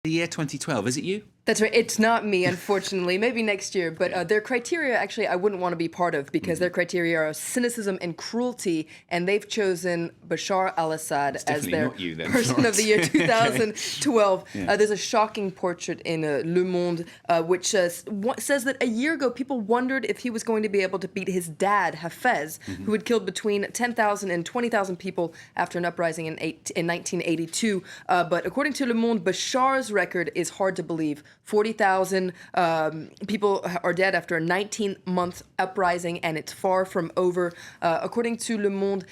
The year 2012, is it you? That's right. It's not me, unfortunately. Maybe next year. But their criteria, actually, I wouldn't want to be part of because their criteria are cynicism and cruelty. And they've chosen Bashar al-Assad as their not you, then, person of the year 2012. Yeah. There's a shocking portrait in Le Monde, which says that a year ago, people wondered if he was going to be able to beat his dad, Hafez, who had killed between 10,000 and 20,000 people after an uprising in 1982. But according to Le Monde, Bashar's record is hard to believe. 40,000 people are dead after a 19-month uprising, and it's far from over. According to Le Monde,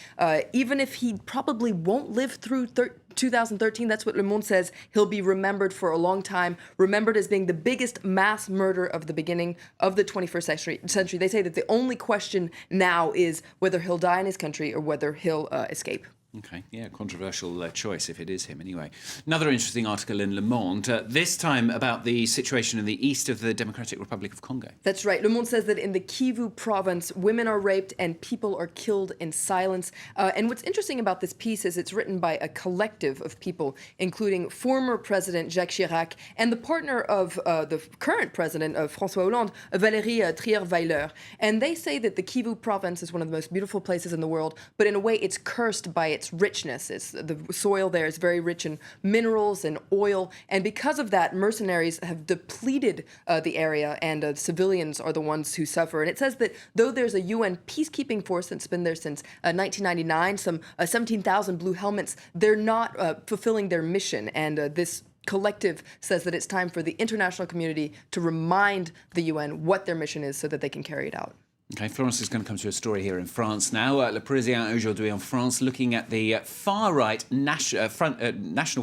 even if he probably won't live through 2013, that's what Le Monde says, he'll be remembered for a long time, remembered as being the biggest mass murder of the beginning of the 21st century. They say that the only question now is whether he'll die in his country or whether he'll escape. Okay, yeah, controversial choice if it is him anyway. Another interesting article in Le Monde, this time about the situation in the east of the Democratic Republic of Congo. That's right. Le Monde says that in the Kivu province, women are raped and people are killed in silence. And what's interesting about this piece is it's written by a collective of people, including former President Jacques Chirac and the partner of the current president of François Hollande, Valérie Trierweiler. And they say that the Kivu province is one of the most beautiful places in the world, but in a way it's cursed by its richness. The soil there is very rich in minerals and oil, and because of that, mercenaries have depleted the area, and civilians are the ones who suffer. And it says that though there's a UN peacekeeping force that's been there since 1999, some 17,000 blue helmets, they're not fulfilling their mission, and this collective says that it's time for the international community to remind the UN what their mission is so that they can carry it out. Okay, Florence is going to come to a story here in France now. Le Parisien aujourd'hui en France, looking at the far-right National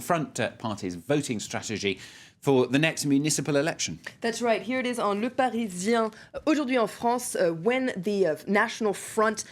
Front Party's voting strategy for the next municipal election. That's right. Here it is on Le Parisien aujourd'hui en France, when the National Front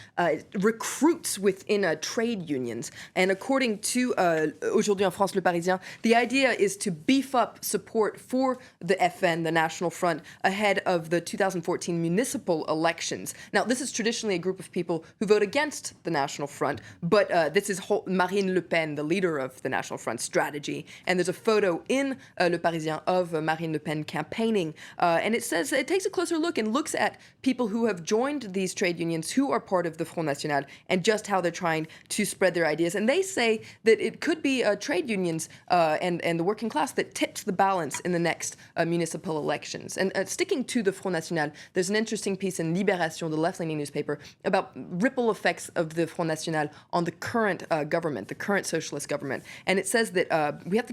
recruits within trade unions. And according to aujourd'hui en France, Le Parisien, the idea is to beef up support for the FN, the National Front, ahead of the 2014 municipal elections. Now, this is traditionally a group of people who vote against the National Front, but this is Marine Le Pen, the leader of the National Front strategy. And there's a photo in Le Parisien of Marine Le Pen campaigning. And it says it takes a closer look and looks at people who have joined these trade unions who are part of the Front National and just how they're trying to spread their ideas. And they say that it could be trade unions and the working class that tips the balance in the next municipal elections. And sticking to the Front National, there's an interesting piece in Libération, the left-leaning newspaper, about ripple effects of the Front National on the current government, the current socialist government. And it says that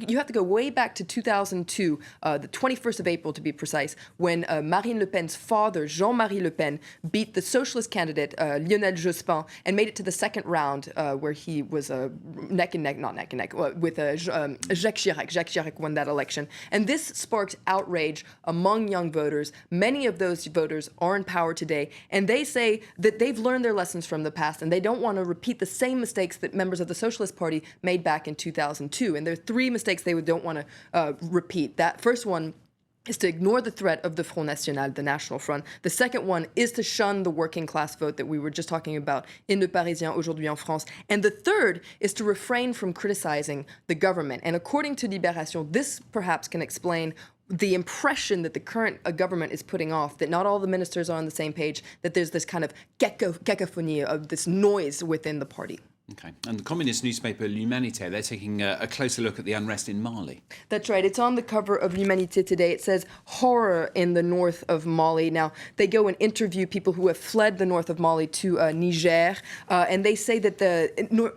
you have to go way back to 2002, the 21st of April to be precise, when Marine Le Pen's father, Jean-Marie Le Pen, beat the socialist candidate, Lionel Jospin, and made it to the second round where he was neck and neck, with Jacques Chirac. Jacques Chirac won that election. And this sparked outrage among young voters. Many of those voters are in power today, and they say that they've learned their lessons from the past, and they don't want to repeat the same mistakes that members of the Socialist Party made back in 2002. And there are three mistakes they don't want to repeat. That first one is to ignore the threat of the Front National, the National Front. The second one is to shun the working class vote that we were just talking about in Le Parisien aujourd'hui en France. And the third is to refrain from criticizing the government. And according to Libération, this perhaps can explain the impression that the current government is putting off, that not all the ministers are on the same page, that there's this kind of cacophony of this noise within the party. Okay, and the communist newspaper L'Humanité, they're taking a closer look at the unrest in Mali. That's right. It's on the cover of L'Humanité today. It says horror in the north of Mali. Now, they go and interview people who have fled the north of Mali to Niger, and they say that the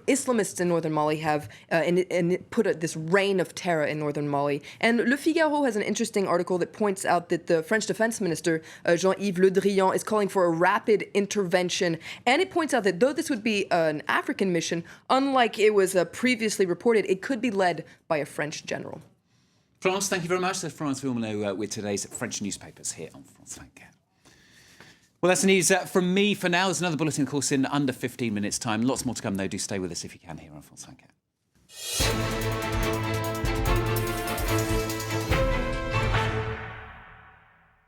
Islamists in northern Mali have put this reign of terror in northern Mali. And Le Figaro has an interesting article that points out that the French defense minister, Jean-Yves Le Drian, is calling for a rapid intervention. And it points out that though this would be an African mission, unlike it was previously reported, it could be led by a French general. Florence, thank you very much. That's Florence Villeneuve with today's French newspapers here on France 24. Well, that's the news from me for now. There's another bulletin, of course, in under 15 minutes' time. Lots more to come, though. Do stay with us if you can here on France 24.